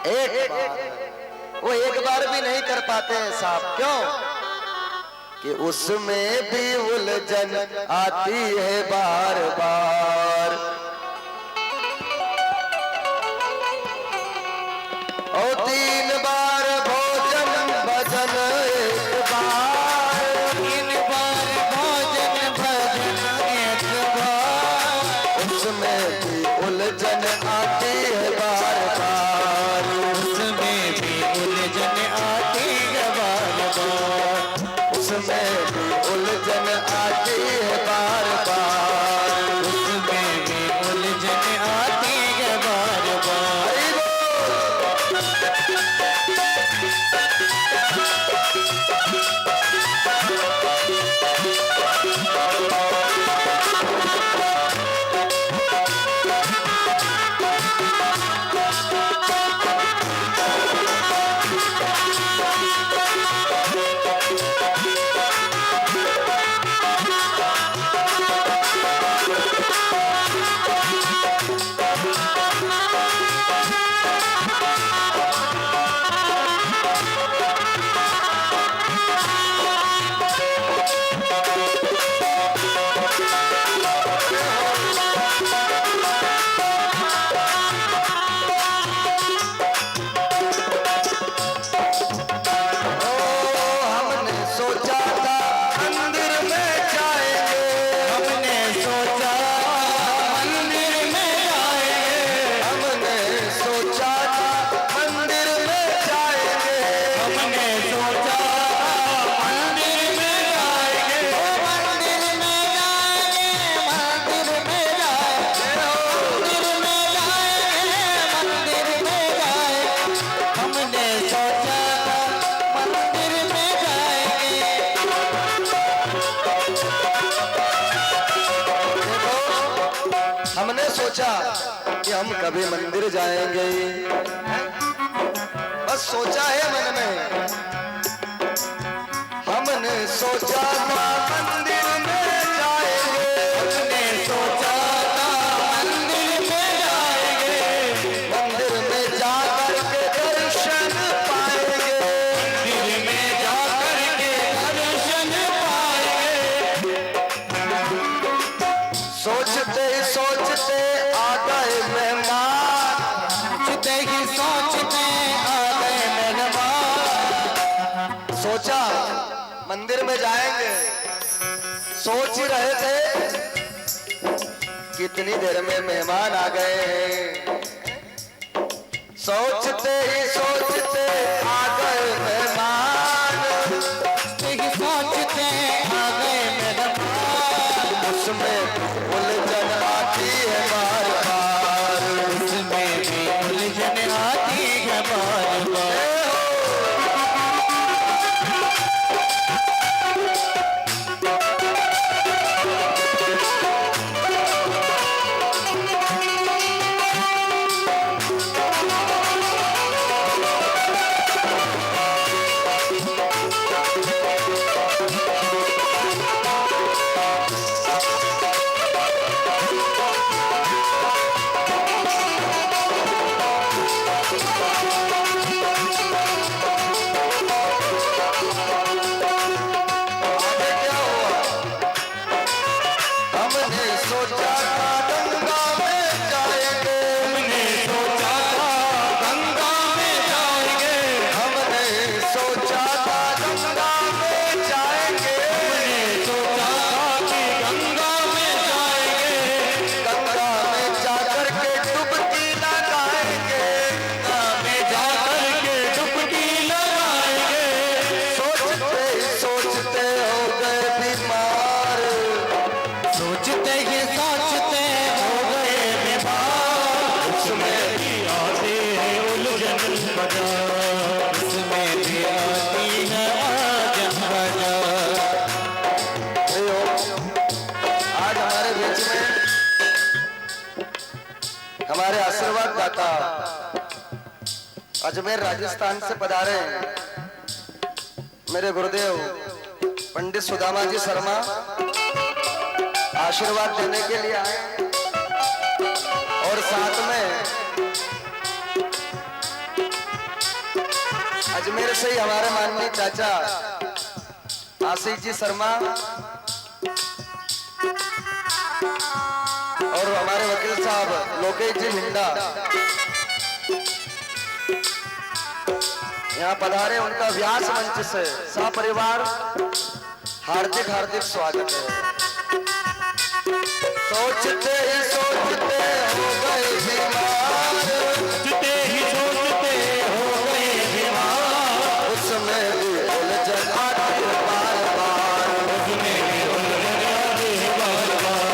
एक बार, वो एक बार भी नहीं कर पाते हैं साहब। क्यों? कि उसमें भी उलझन आती है बार बार। और 3 बार भोजन भजन एक बार, 3 बार भोजन भजन एक बार, उसमें भी उलझन आती है बार बार। उसमें भी उलझन आती है बार बार, उसमें भी उलझन आती है बार बार। उसमें भी उलझन आती है बार बार। हमने सोचा कि हम कभी मंदिर जाएंगे, बस सोचा है मन में। हमने सोचा था मंदिर में जाएंगे, हमने सोचा था मंदिर में जाएंगे, मंदिर में जाकर के दर्शन पाएंगे, मंदिर में जाकर के दर्शन पाएंगे। सोचते ही सोचते आ गए मेहमान, सोचते ही सोचते आ गए मेहमान। सोचा मंदिर में जाएंगे, सोच ही रहे थे कितनी देर में मेहमान आ गए हैं। सोचते ही सोचते आ गए मेहमान, सोचते ही सोचते आ गए मेहमान। उसमें उलझन आती है बार बार, उसमें भी उलझन आती है बार बार। आगे क्या हुआ? हमने सोचा था गंगा में जाएंगे, हमने सोचा था गंगा में जाएंगे, हमने सोचा था गंगा में जाएंगे, हमने सोचा था कि गंगा में जाएंगे, गंगा में जाकर के डुबकी लगाएंगे, गंगा में जाकर के डुबकी लगाएंगे। सोचते ही सोचते हो गए बीमार, सोचते ही सोचते हो गए बीमार। उसमें भी आती है उलझन बाजार, उसमें भी आती है आजम बाजार। आज हमारे बीच में हमारे आशीर्वाद दाता अजमेर राजस्थान से पधारे हैं मेरे गुरुदेव पंडित सुदामा जी शर्मा, आशीर्वाद देने के लिए आए और साथ में अजमेर से ही हमारे माननीय चाचा आशीष जी शर्मा और हमारे वकील साहब लोकेश जी भिंडा यहाँ पधारे, उनका व्यास मंच से सपरिवार हार्दिक हार्दिक स्वागत है। सोचते ही सोचते हो गए बीमार, सोचते ही सोचते हो गए बीमार, उसमें भी उलझन आती है बार बार, उसमें भी उलझन आती है बार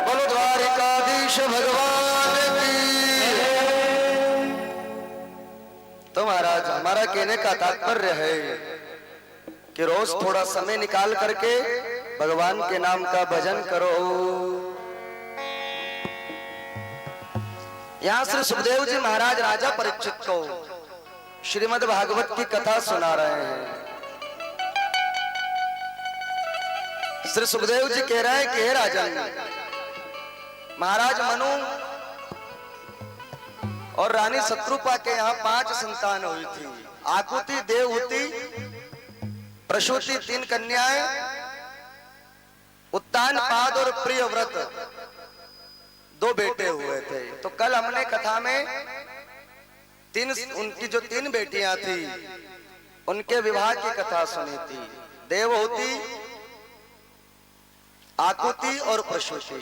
बोलो द्वारिकाधीश भगवान की। तो महाराज हमारा कहने का तात्पर्य है कि रोज थोड़ा समय निकाल करके भगवान के नाम का भजन करो। यहाँ श्री सुखदेव जी महाराज राजा परीक्षित को श्रीमद् भागवत की कथा सुना रहे हैं। श्री सुखदेव जी कह रहे हैं कि हे राजन, महाराज मनु और रानी शत्रुपा के यहाँ 5 संतान हुई थी। आकुति, देवहूति, प्रसूति 3 कन्याएं, उत्तानपाद और प्रियव्रत 2 बेटे हुए थे। तो कल हमने कथा में उनकी जो 3 बेटियां थी उनके विवाह की कथा सुनी थी। देवहूति, आकुति और प्रसूति।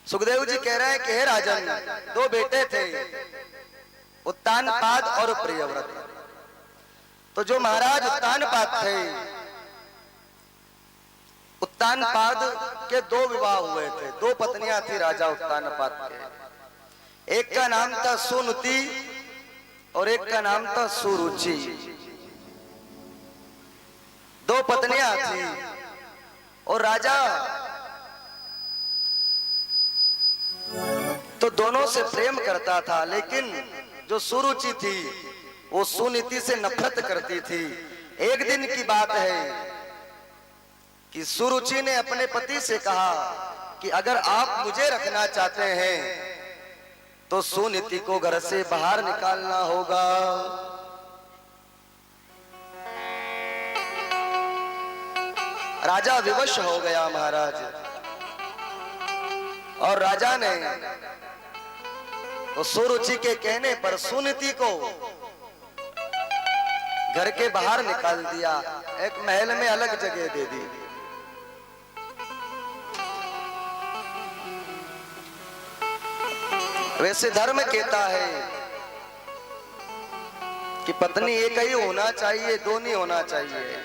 सुखदेव जी कह रहे हैं कि हे राजन, 2 बेटे थे, उत्तानपाद और प्रियव्रत। तो जो महाराज उत्तानपाद थे, उत्तानपाद के 2 विवाह हुए थे, 2 पत्नियां थी राजा उत्तानपाद के। एक का नाम था सुनुति और एक का नाम था सुरुचि। 2 पत्नियां थी और राजा तो दोनों से प्रेम करता था, लेकिन जो सुरुचि थी वो सुनीति से नफरत करती थी। एक दिन की बात है कि सुरुचि ने अपने पति से कहा कि अगर आप मुझे रखना चाहते हैं तो सुनीति को घर से बाहर निकालना होगा। राजा विवश हो गया महाराज, और राजा ने तो सुरुचि के कहने पर सुनीति को घर के बाहर निकाल दिया, एक महल में अलग जगह दे दी। वैसे धर्म कहता है कि पत्नी एक ही होना चाहिए, 2 नहीं होना चाहिए।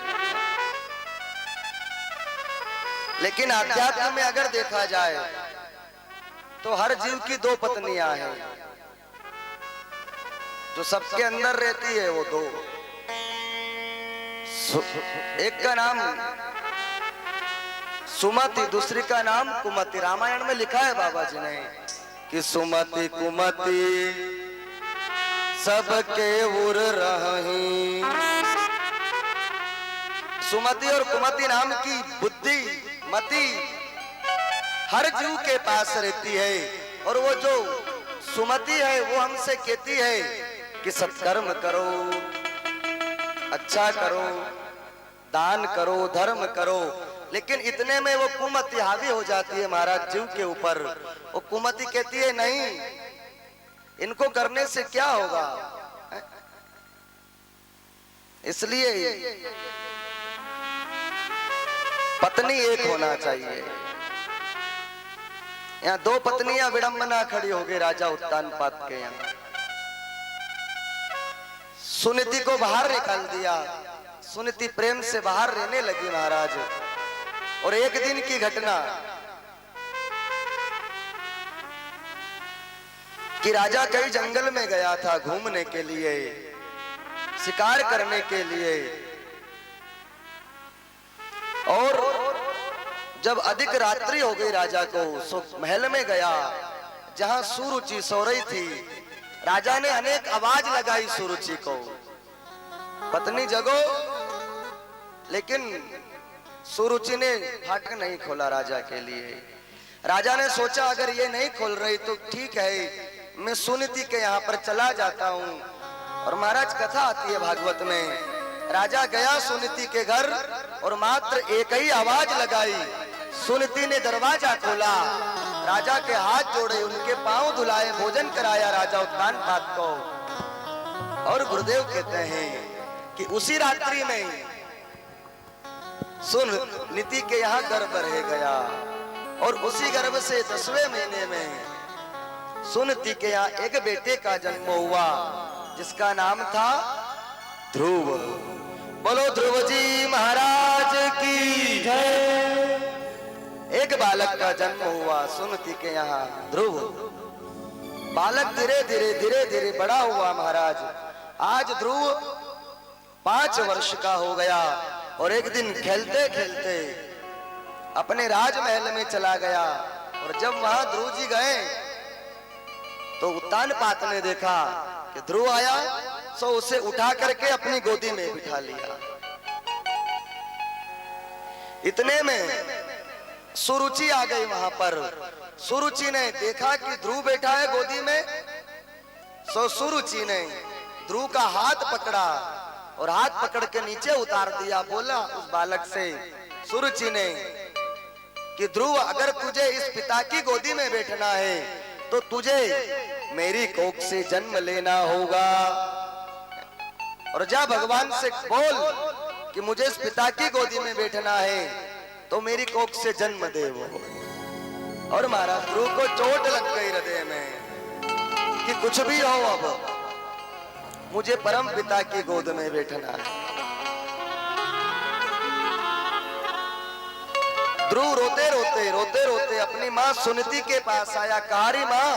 लेकिन आध्यात्म में अगर देखा जाए तो हर जीव की 2 पत्नियां हैं। जो सबके अंदर रहती है वो 2। एक का नाम सुमति, दूसरी का नाम कुमति। रामायण में लिखा है बाबा जी ने कि सुमति कुमति सबके उर रही। सुमति और कुमति नाम की बुद्धि, मति हर जीव के पास रहती है। और वो जो सुमति है वो हमसे कहती है कि सत्कर्म करो, अच्छा करो, दान करो, धर्म करो। लेकिन इतने में वो कुमति हावी हो जाती है महाराज जीव के ऊपर। वो कुमति कहती है नहीं, इनको करने से क्या होगा, इसलिए पत्नी एक होना चाहिए। यहाँ दो पत्नियां विडंबना खड़ी हो गई राजा उत्तानपाद के यहाँ। सुनीति को बाहर निकाल दिया, सुनीति प्रेम से बाहर रहने लगी महाराज। और एक दिन की घटना कि राजा कई जंगल में गया था घूमने के लिए, शिकार करने के लिए। और जब अधिक रात्रि हो गई राजा को, सो महल में गया जहां सुरुचि सो रही थी। राजा ने अनेक आवाज लगाई सुरुचि को, पत्नी जगो, लेकिन सुरुचि ने फाटक नहीं खोला राजा के लिए। राजा ने सोचा अगर ये नहीं खोल रही तो ठीक है, मैं सुनीति के यहाँ पर चला जाता हूँ। और महाराज कथा आती है भागवत में, राजा गया सुनीति के घर और मात्र एक ही आवाज लगाई, सुनीति ने दरवाजा खोला, राजा के हाथ जोड़े, उनके पांव धुलाए, भोजन कराया राजा उत्तानपाद को। और गुरुदेव कहते हैं कि उसी रात्रि में सुन नीति के यहाँ गर्भ रह गया। और उसी गर्भ से 10वें महीने में सुनीति के यहाँ एक बेटे का जन्म हुआ जिसका नाम था ध्रुव। बोलो ध्रुव जी महाराज की जय। एक बालक का जन्म हुआ सुनीति के यहाँ ध्रुव। बालक धीरे धीरे बड़ा हुआ महाराज। आज ध्रुव 5 वर्ष का हो गया। और एक दिन खेलते खेलते अपने राजमहल में चला गया। और जब वहां ध्रुव जी गए तो उत्तानपाद ने देखा कि ध्रुव आया, सो उसे उठा करके अपनी गोदी में बिठा लिया। इतने में सुरुचि आ गई वहां पर। सुरुचि ने देखा कि ध्रुव बैठा है गोदी में, सो सुरुचि ने ध्रुव का हाथ पकड़ा और हाथ पकड़ के नीचे उतार दिया। बोला उस बालक से सुरुचि ने कि ध्रुव अगर तुझे इस पिता की गोदी में बैठना है तो तुझे मेरी कोख से जन्म लेना होगा। और जा भगवान से बोल कि मुझे इस पिता की गोदी में बैठना है तो मेरी कोख से जन्म दे वो। और महाराज ध्रुव को चोट लग गई हृदय में कि कुछ भी हो, अब मुझे परम पिता की गोद में बैठना है। ध्रुव रोते रोते अपनी माँ सुनीति के पास आया। कारी माँ,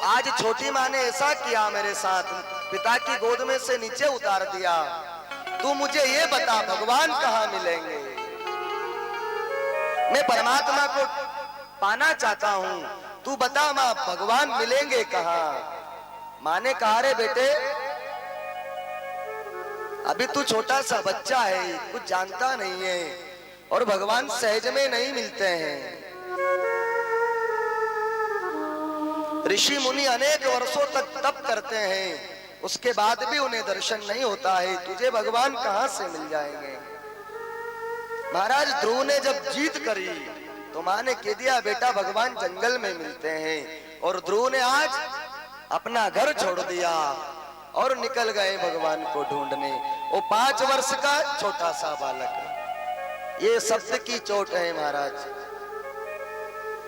आज छोटी माँ ने ऐसा किया मेरे साथ, पिता की गोद में से नीचे उतार दिया। तू मुझे ये बता भगवान कहाँ मिलेंगे? मैं परमात्मा को पाना चाहता हूँ, तू बता माँ भगवान मिलेंगे कहाँ? माँ ने कहा रे बेटे, अभी तू छोटा सा बच्चा है, कुछ जानता नहीं है और भगवान सहज में नहीं मिलते हैं। ऋषि मुनि अनेक वर्षों तक तप करते हैं, उसके बाद भी उन्हें दर्शन नहीं होता है। तुझे भगवान कहां से मिल जाएंगे? महाराज ध्रुव ने जब जीत करी तो माँ ने कह दिया बेटा भगवान जंगल में मिलते हैं। और ध्रुव ने आज अपना घर छोड़ दिया और निकल गए भगवान को ढूंढने। वो 5 वर्ष का छोटा सा बालक। ये शब्द की चोट है महाराज,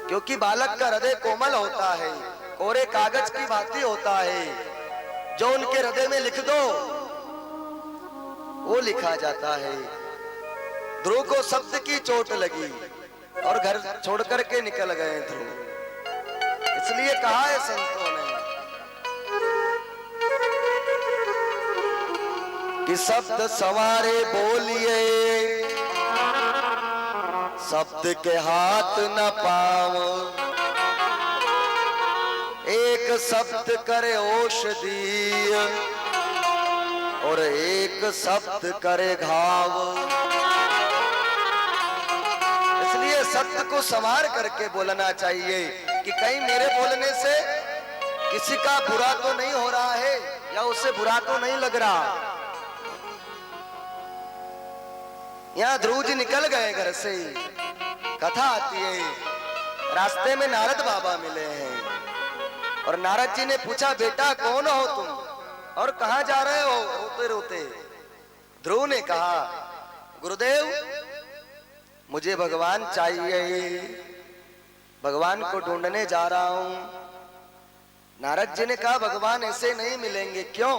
क्योंकि बालक का हृदय कोमल होता है, कोरे कागज की भांति होता है। जो उनके हृदय में लिख दो वो लिखा जाता है। ध्रुव को शब्द की चोट लगी और घर छोड़ करके निकल गए ध्रुव। इसलिए कहा है संतों ने कि शब्द सवारे बोलिए, शब्द के हाथ न पाव, एक शब्द करे औषधि और एक शब्द करे घाव। इसलिए शब्द को संवार करके बोलना चाहिए कि कहीं मेरे बोलने से किसी का बुरा तो नहीं हो रहा है या उसे बुरा तो नहीं लग रहा। यहाँ ध्रुव जी निकल गए घर से। कथा आती है, रास्ते में नारद बाबा मिले हैं और नारद जी ने पूछा, बेटा कौन हो तुम और कहां जा रहे हो रोते रोते? ध्रुव ने कहा, गुरुदेव मुझे भगवान चाहिए, भगवान को ढूंढने जा रहा हूं। नारद जी ने कहा, भगवान ऐसे नहीं मिलेंगे। क्यों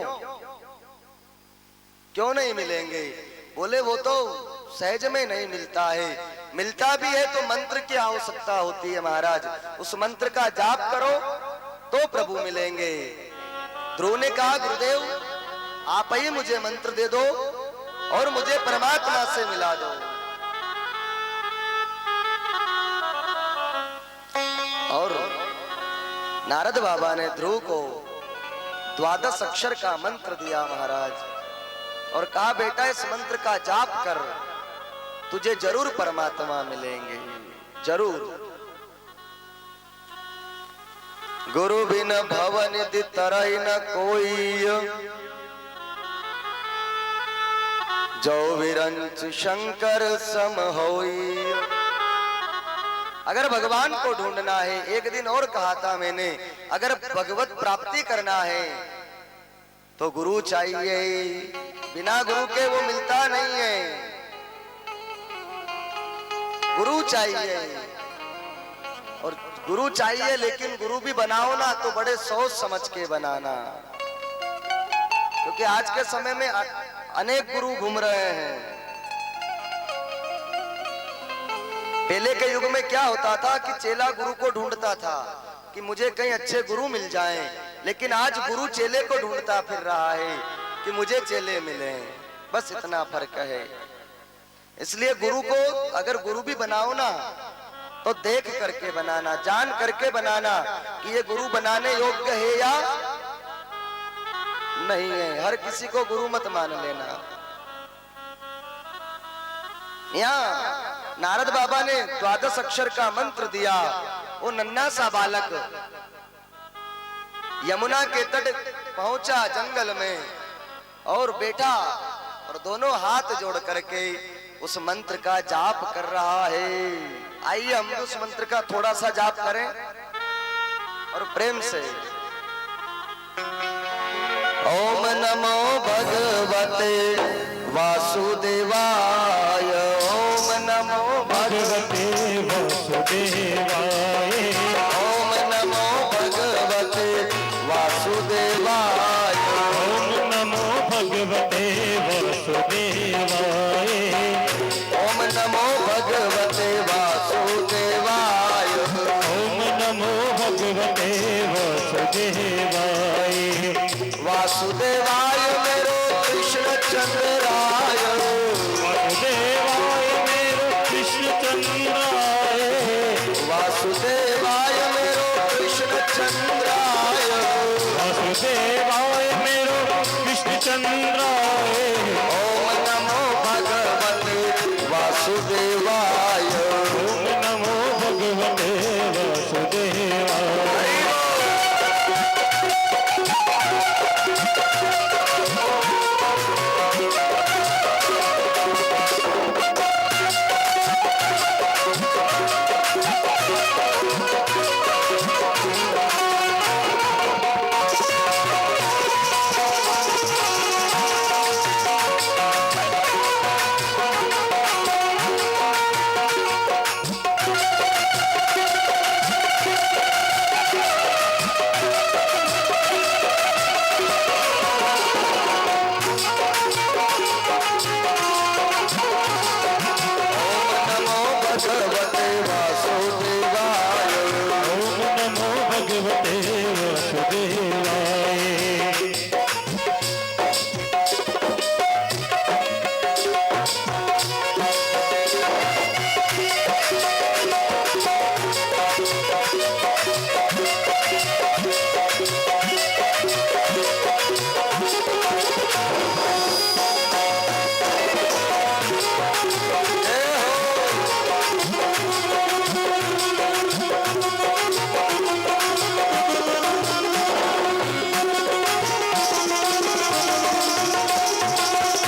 क्यों नहीं मिलेंगे? बोले, वो तो सहज में नहीं मिलता है, मिलता भी है तो मंत्र की आवश्यकता होती है महाराज, उस मंत्र का जाप करो तो प्रभु मिलेंगे। ध्रुव ने कहा, गुरुदेव आप ही मुझे मंत्र दे दो और मुझे परमात्मा से मिला दो। और नारद बाबा ने ध्रुव को 12 अक्षर का मंत्र दिया महाराज, और कहा, बेटा इस मंत्र का जाप कर, तुझे जरूर परमात्मा मिलेंगे, जरूर। गुरु बिन भवन निधि तरहि न कोई, जो विरंच शंकर सम होई। अगर भगवान को ढूंढना है, एक दिन और कहा था मैंने, अगर भगवत प्राप्ति करना है तो गुरु चाहिए, बिना गुरु के वो मिलता नहीं है, गुरु चाहिए। और गुरु चाहिए, लेकिन गुरु भी बनाओ ना तो बड़े सोच समझ के बनाना, क्योंकि आज के समय में अनेक गुरु घूम रहे हैं। पहले के युग में क्या होता था कि चेला गुरु को ढूंढता था कि मुझे कहीं अच्छे गुरु मिल जाएं, लेकिन आज गुरु चेले को ढूंढता फिर रहा है कि मुझे चेले मिले। बस इतना फर्क है। इसलिए गुरु को अगर गुरु भी बनाओ ना तो देख करके बनाना, जान करके बनाना कि ये गुरु बनाने योग्य है या नहीं है। हर किसी को गुरु मत मान लेना। यहाँ नारद बाबा ने 12 अक्षर का मंत्र दिया। वो नन्हा सा बालक यमुना के तट पहुंचा जंगल में और बैठा और दोनों हाथ जोड़ करके उस मंत्र का जाप कर रहा है। आइए हम उस मंत्र का थोड़ा सा जाप करें और प्रेम से। ओम नमो भगवते वासुदेवाय, ओम नमो भगवते वासुदेवाय, ओम नमो भगवते वासुदेवाय, ओम नमो भगवते वासुदेवाय, ओम नमो भगवते वासुदेवाय, ओम नमो भगवते वासुदेवाय। वासुदेवाय मेरो कृष्ण चंद्राय, वासुदेवाय मेरो कृष्ण चंद्राय, वासुदेवाय मेरो कृष्ण चंद्राय, वासुदेवाय मेरो कृष्ण चंद्राय। ओम नमो भगवते वासुदेवाय। ओम नमो भगवते वासुदेवाय।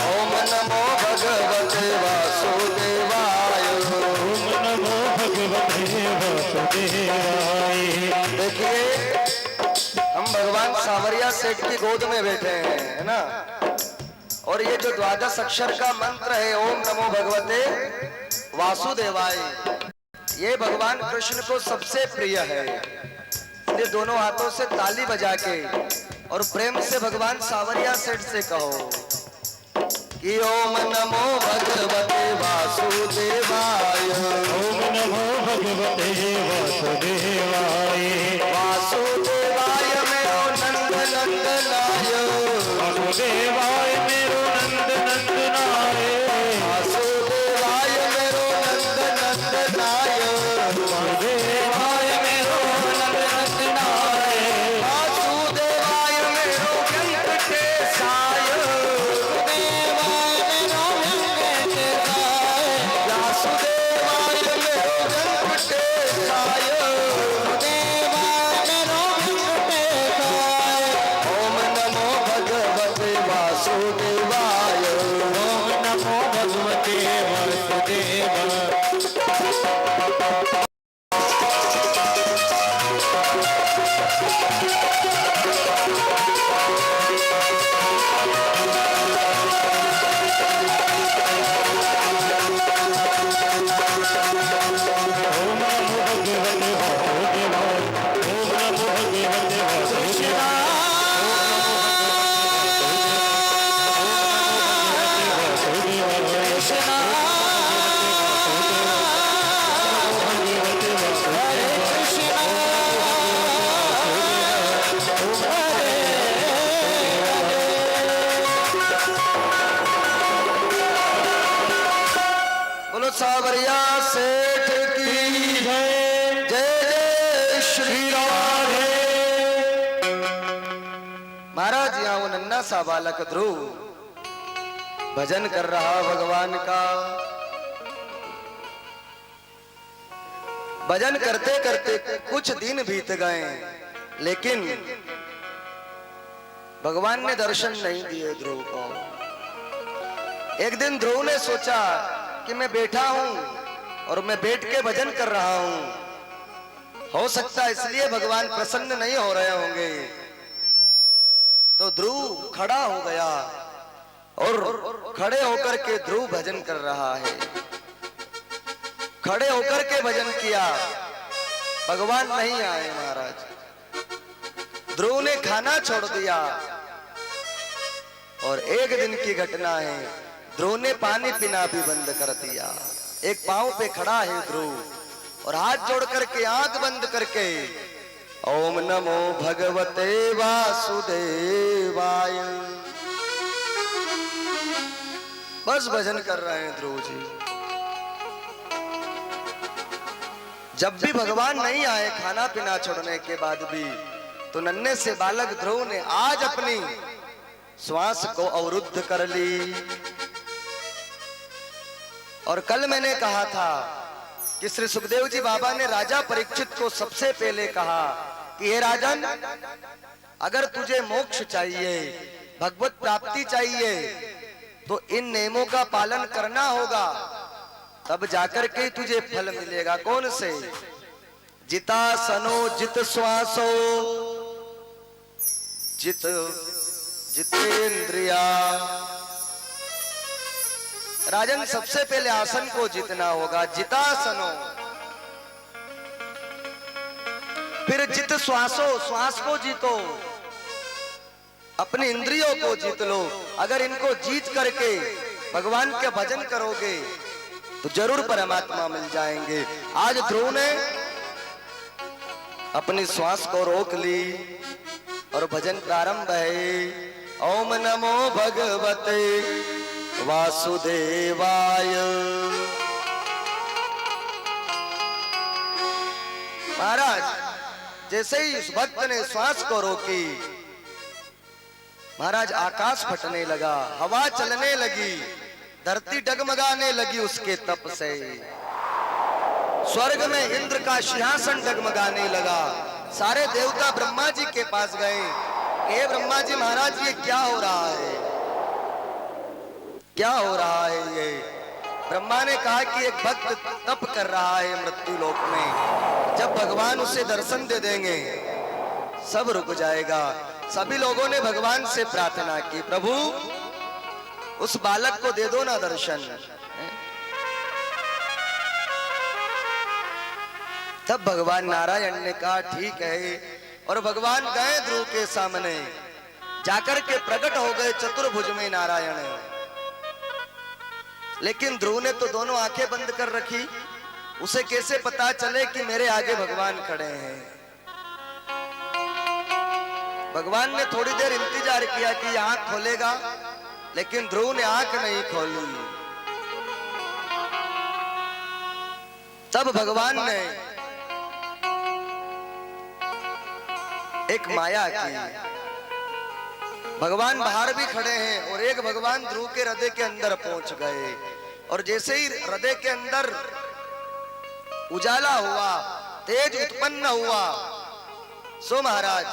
ओम नमो भगवते वासुदेवाय। वासुदेवाय। देखिए हम भगवान सावरिया सेठ की गोद में बैठे हैं, है ना, और ये जो द्वादश अक्षर का मंत्र है ओम नमो भगवते वासुदेवाय, ये भगवान कृष्ण को सबसे प्रिय है। इसलिए दोनों हाथों से ताली बजा के और प्रेम से भगवान सावरिया सेठ से कहो कि ओम नमो भगवते वासुदेवाय। ओम नमो भगवते वासुदेवाय। वासुदेवाय मेरो नंद नंदनाय। वासुदेवाय मेरो नंद नंदनाय। वासुदेवाय मेरो नंद नंदनाय। वासुदेवाय मेरो नंद नंदनाय। वासुदेवाय मेरो वेंकटेशाय। वासुदेवाय मेरो वेंकटेशाय। ओम नमो भगवते वासुदेवाय। ओम नमो भगवते वासुदेवाय। ओम नमो भगवते वासुदेवाय। ओम नमो भगवते वासुदेवाय। बोलो सावरिया सेठ की जय। जय श्री राधे। महाराज यहाँ वो नन्ना सा बालक ध्रुव भजन कर रहा भगवान का। भजन करते करते कुछ दिन बीत गए, लेकिन भगवान ने दर्शन नहीं दिए ध्रुव को। एक दिन ध्रुव ने सोचा कि मैं बैठा हूं और मैं बैठ के भजन कर रहा हूं, हो सकता है इसलिए भगवान प्रसन्न नहीं हो रहे होंगे। तो ध्रुव खड़ा हो गया और खड़े होकर के ध्रुव भजन कर रहा है। खड़े होकर के भजन किया, भगवान नहीं आए महाराज। ध्रुव ने खाना छोड़ दिया और एक दिन की घटना है, ध्रुव ने पानी पीना भी बंद कर दिया। एक पांव पे खड़ा है ध्रुव और हाथ जोड़ करके आंख बंद करके ओम नमो भगवते वासुदेवाय बस भजन कर रहे हैं ध्रुव जी। जब भी भगवान नहीं आए खाना पीना छोड़ने के बाद भी, तो नन्हे से बालक ध्रुव ने आज अपनी श्वास को अवरुद्ध कर ली। और कल मैंने कहा था कि श्री सुखदेव जी बाबा ने राजा परीक्षित को सबसे पहले कहा कि हे राजन, अगर तुझे मोक्ष चाहिए, भगवत प्राप्ति चाहिए, तो इन नियमों का पालन करना होगा, तब जाकर के तुझे फल मिलेगा। कौन से? जिता सनो जित श्वासो जित जितेंद्रिया। राजन, सबसे पहले आसन को जीतना होगा, जितासनो। फिर जित श्वासो, श्वास को जीतो, अपनी इंद्रियों को जीत लो। अगर इनको जीत करके भगवान के भजन करोगे तो जरूर परमात्मा मिल जाएंगे। आज ध्रुव ने अपनी श्वास को रोक ली और भजन प्रारंभ है। ओम नमो भगवते वासुदेवाय। महाराज, जैसे ही उस भक्त ने श्वास को रोकी, महाराज आकाश फटने लगा, हवा चलने लगी, धरती डगमगाने लगी उसके तप से। स्वर्ग में इंद्र का सिंहासन डगमगाने लगा। सारे देवता ब्रह्मा जी के पास गए, हे ब्रह्मा जी महाराज, ये क्या हो रहा है, क्या हो रहा है ये? ब्रह्मा ने कहा कि एक भक्त तप कर रहा है मृत्यु लोक में, जब भगवान उसे दर्शन दे देंगे सब रुक जाएगा। सभी लोगों ने भगवान से प्रार्थना की, प्रभु उस बालक को दे दो ना दर्शन। तब भगवान नारायण ने कहा ठीक है, और भगवान गए ध्रुव के सामने, जाकर के प्रकट हो गए चतुर्भुज में नारायण। लेकिन ध्रुव ने तो दोनों आंखें बंद कर रखी, उसे कैसे पता चले कि मेरे आगे भगवान खड़े हैं। भगवान ने थोड़ी देर इंतजार किया कि आंख खोलेगा, लेकिन ध्रुव ने आंख नहीं खोली। तब भगवान ने एक माया की, भगवान बाहर भी खड़े हैं और एक भगवान ध्रुव के हृदय के अंदर पहुंच गए, और जैसे ही हृदय के अंदर उजाला हुआ, तेज उत्पन्न हुआ, सो महाराज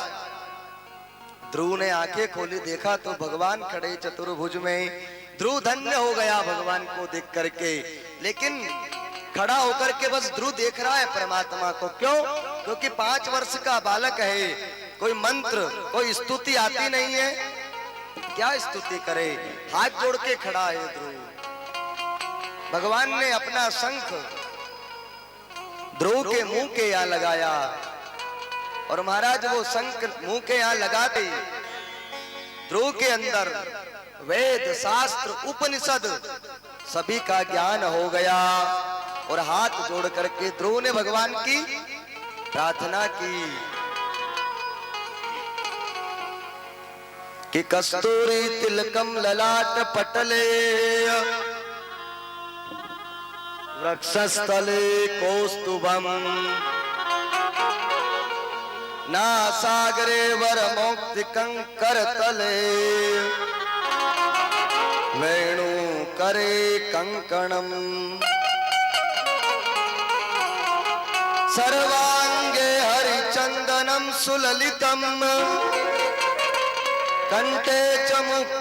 ध्रुव ने आंखें खोली, देखा तो भगवान खड़े चतुर्भुज में। ध्रुव धन्य हो गया भगवान को देख करके, लेकिन खड़ा होकर के बस ध्रुव देख रहा है परमात्मा को। क्यों? क्योंकि 5 वर्ष का बालक है, कोई मंत्र कोई स्तुति आती नहीं है, क्या स्तुति करे, हाथ जोड़ के खड़ा है ध्रुव। भगवान ने अपना शंख ध्रुव के मुंह के यहाँ लगाया, और महाराज वो शंख मुंह के यहाँ लगाते ध्रुव के अंदर वेद शास्त्र उपनिषद सभी का ज्ञान हो गया। और हाथ जोड़ करके ध्रुव ने भगवान की प्रार्थना की कि कस्तूरी तिलकम ललाट पटले वृक्षस्थले कौस्तुभम नासागरे वरमोक्ति कंकर तले वेणु करे कंकणम सर्वांगे हरिचंदनम सुललितम कंठे च